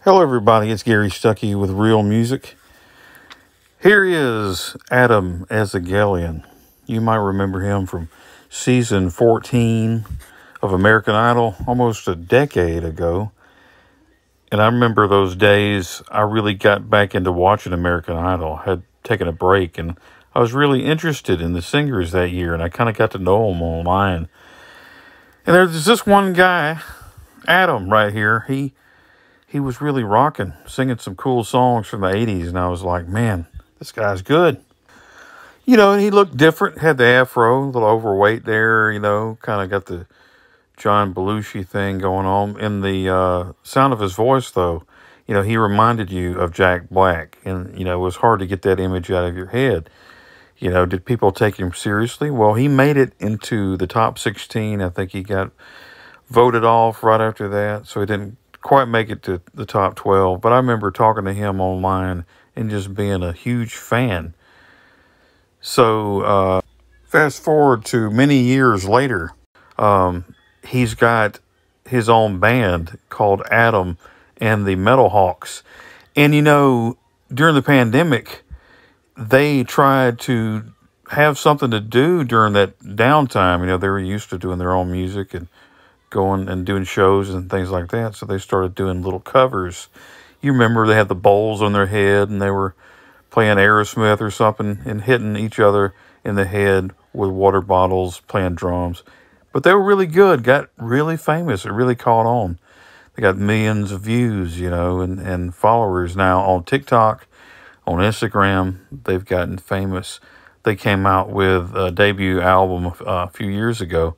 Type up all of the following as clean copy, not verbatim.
Hello, everybody. It's Gary Stuckey with Real Music. Here is Adam Ezegelian. You might remember him from season 14 of American Idol almost a decade ago. And I remember those days I really got back into watching American Idol. I had taken a break and I was really interested in the singers that year, and I kind of got to know them online. And there's this one guy, Adam, right here. He was really rocking, singing some cool songs from the 80s, and I was like, man, this guy's good. And he looked different, had the afro, a little overweight there, kind of got the John Belushi thing going on. In the sound of his voice, though, he reminded you of Jack Black, and, it was hard to get that image out of your head. Did people take him seriously? Well, he made it into the top 16. I think he got voted off right after that, so he didn't quite make it to the top 12. But I remember talking to him online and just being a huge fan. So fast forward to many years later, he's got his own band called Adam and the Metal Hawks. And, during the pandemic, they tried to have something to do during that downtime. They were used to doing their own music and going and doing shows and things like that. So they started doing little covers. You remember they had the bowls on their head and they were playing Aerosmith or something and hitting each other in the head with water bottles, playing drums. But they were really good, got really famous. It really caught on. They got millions of views, and followers now on TikTok, on Instagram. They've gotten famous. They came out with a debut album a few years ago.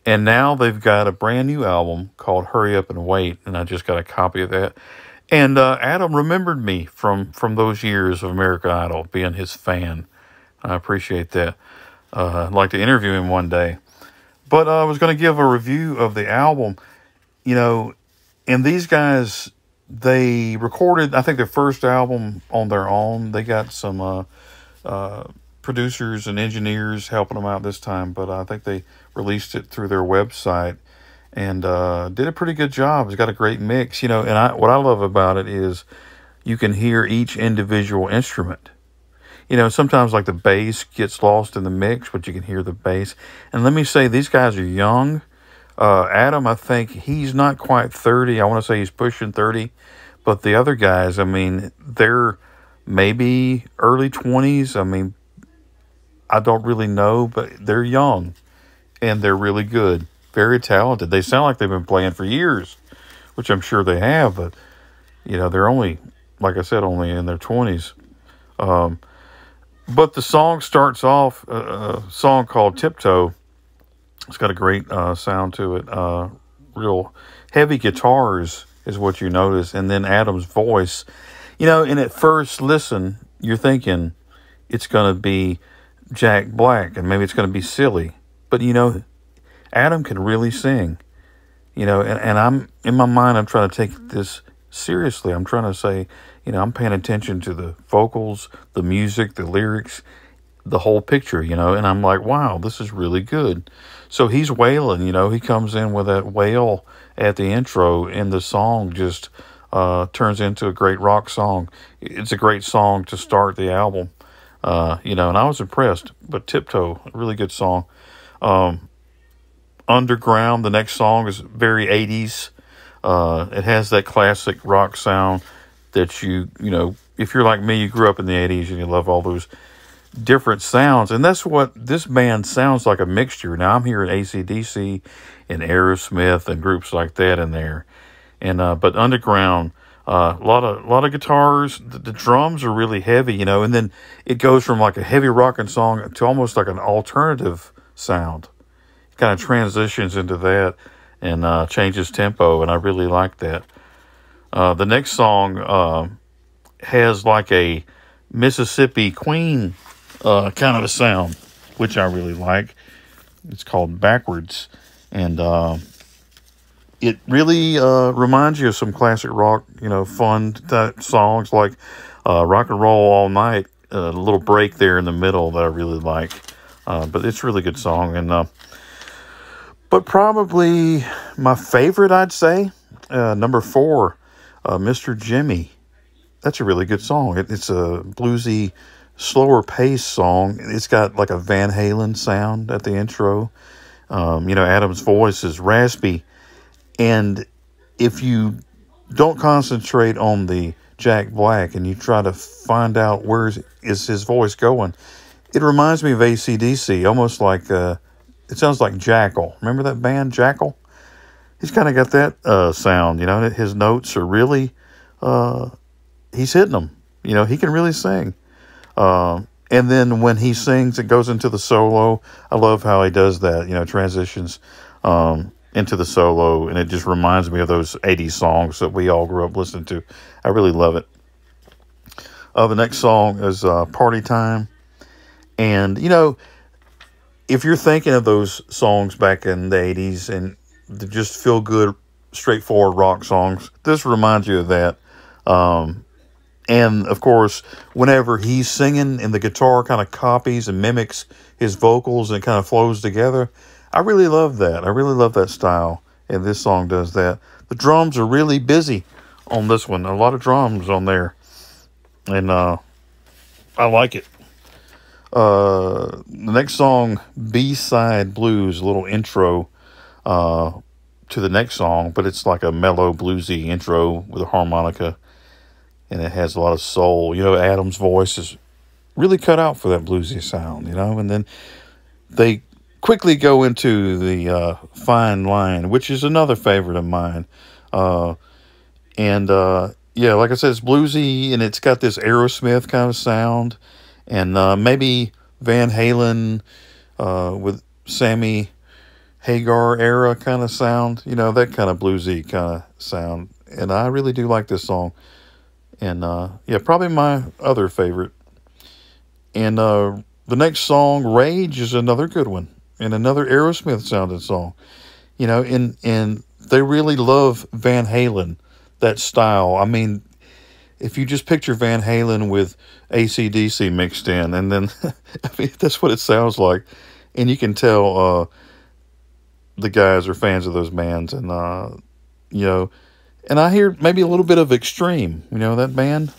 And now they've got a brand new album called Hurry Up and Wait, and I just got a copy of that. And Adam remembered me from those years of American Idol, being his fan. I appreciate that. I'd like to interview him one day. But I was going to give a review of the album, and these guys, they recorded, I think, their first album on their own. They got some producers and engineers helping them out this time, but I think they released it through their website and did a pretty good job. It's got a great mix, and what I love about it is you can hear each individual instrument. Sometimes like the bass gets lost in the mix, but you can hear the bass. And let me say, these guys are young. Adam, I think he's not quite 30. I want to say he's pushing 30, but the other guys, they're maybe early 20s. I don't really know, but they're young, and they're really good, very talented. They sound like they've been playing for years, which I'm sure they have, but, they're only, like I said, only in their 20s. But the song starts off, a song called Tiptoe. It's got a great sound to it. Real heavy guitars is what you notice, and then Adam's voice. And at first listen, you're thinking it's going to be Jack Black, and maybe it's going to be silly. But, Adam can really sing. And I'm, in my mind, I'm trying to take this seriously. I'm trying to say, I'm paying attention to the vocals, the music, the lyrics, the whole picture, and I'm like, wow, this is really good. So he's wailing, he comes in with that wail at the intro, and the song just turns into a great rock song. It's a great song to start the album. And I was impressed. But Tiptoe, a really good song. Underground, the next song, is very 80s. It has that classic rock sound that if you're like me, you grew up in the 80s and you love all those different sounds. And that's what this band sounds like, a mixture. Now, I'm hearing AC/DC and Aerosmith and groups like that in there. And but Underground, a lot of guitars. The drums are really heavy, and then it goes from like a heavy rocking song to almost like an alternative sound. It kind of transitions into that and changes tempo, and I really like that. The next song has like a Mississippi Queen kind of a sound, which I really like. It's called Backwards, and it really reminds you of some classic rock, fun type songs like Rock and Roll All Night. A little break there in the middle that I really like. But it's a really good song. But probably my favorite, I'd say, number 4, Mr. Jimmy. That's a really good song. It's a bluesy, slower paced song. It's got like a Van Halen sound at the intro. Adam's voice is raspy. And if you don't concentrate on the Jack Black and you try to find out where is his voice going, it reminds me of AC/DC, almost like, it sounds like Jackal. Remember that band, Jackal? He's kind of got that sound, his notes are really, he's hitting them. He can really sing. And then when he sings, it goes into the solo. I love how he does that, transitions into the solo, and it just reminds me of those 80s songs that we all grew up listening to. I really love it. The next song is Party Time. And, if you're thinking of those songs back in the 80s and just feel good, straightforward rock songs, this reminds you of that. And, of course, whenever he's singing and the guitar kind of copies and mimics his vocals and kind of flows together, I really love that. I really love that style, and this song does that. The drums are really busy on this one. A lot of drums on there, and I like it. The next song, B-Side Blues, a little intro to the next song, but it's like a mellow, bluesy intro with a harmonica. And it has a lot of soul. Adam's voice is really cut out for that bluesy sound, And then they quickly go into the Fine Line, which is another favorite of mine. Like I said, it's bluesy, and it's got this Aerosmith kind of sound. And maybe Van Halen with Sammy Hagar era kind of sound. That kind of bluesy kind of sound. And I really do like this song. And, probably my other favorite. And the next song, Rage, is another good one. And another Aerosmith-sounded song. And they really love Van Halen, that style. I mean, if you just picture Van Halen with AC/DC mixed in, and then, that's what it sounds like. And you can tell the guys are fans of those bands. And, and I hear maybe a little bit of Extreme, that band,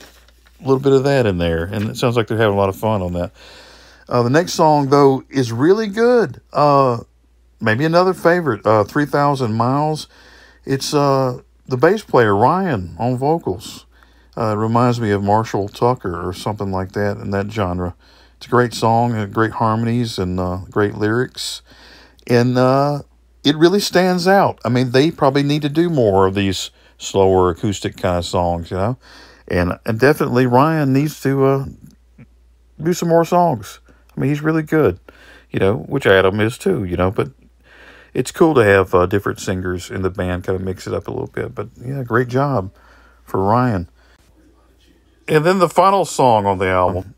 a little bit of that in there. And it sounds like they're having a lot of fun on that. The next song, though, is really good. Maybe another favorite, 3,000 Miles. It's the bass player, Ryan, on vocals. It reminds me of Marshall Tucker or something like that in that genre. It's a great song, great harmonies, and great lyrics. And it really stands out. I mean, they probably need to do more of these slower acoustic kind of songs, and definitely Ryan needs to do some more songs. I mean, he's really good, which Adam is too, but it's cool to have different singers in the band, kind of mix it up a little bit. But yeah, great job for Ryan. And then the final song on the album,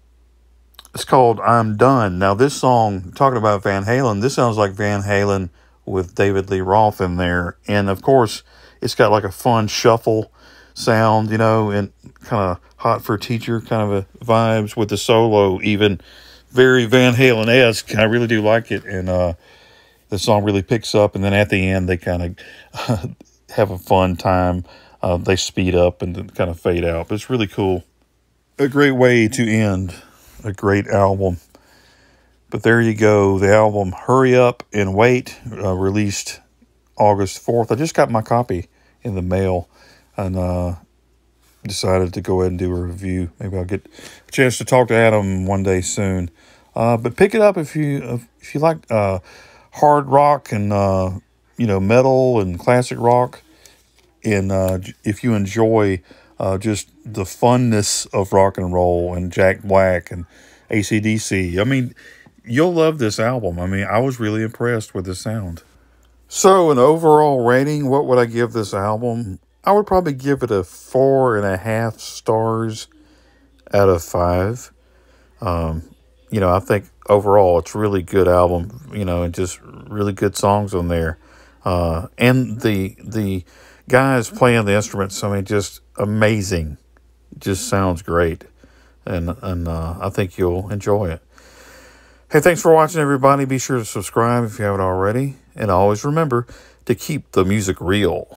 it's called I'm Done. Now this song, talking about Van Halen, this sounds like Van Halen with David Lee Roth in there. And of course, it's got like a fun shuffle sound, and kind of Hot for a Teacher kind of a vibes with the solo, even very Van Halen-esque. I really do like it. And the song really picks up. And then at the end, they kind of have a fun time. They speed up and then kind of fade out. But it's really cool. A great way to end a great album. But there you go. The album Hurry Up and Wait, released August 4th. I just got my copy in the mail and decided to go ahead and do a review. Maybe I'll get a chance to talk to Adam one day soon. But pick it up if you like hard rock and metal and classic rock, and if you enjoy just the funness of rock and roll and Jack Black and AC/DC. I mean, you'll love this album. I mean, I was really impressed with the sound. So, an overall rating, what would I give this album? I would probably give it a 4.5 stars out of 5. I think overall it's a really good album, and just really good songs on there. And the guys playing the instruments, I mean, just amazing. Just sounds great. And I think you'll enjoy it. Hey, thanks for watching, everybody. Be sure to subscribe if you haven't already. And always remember to keep the music real.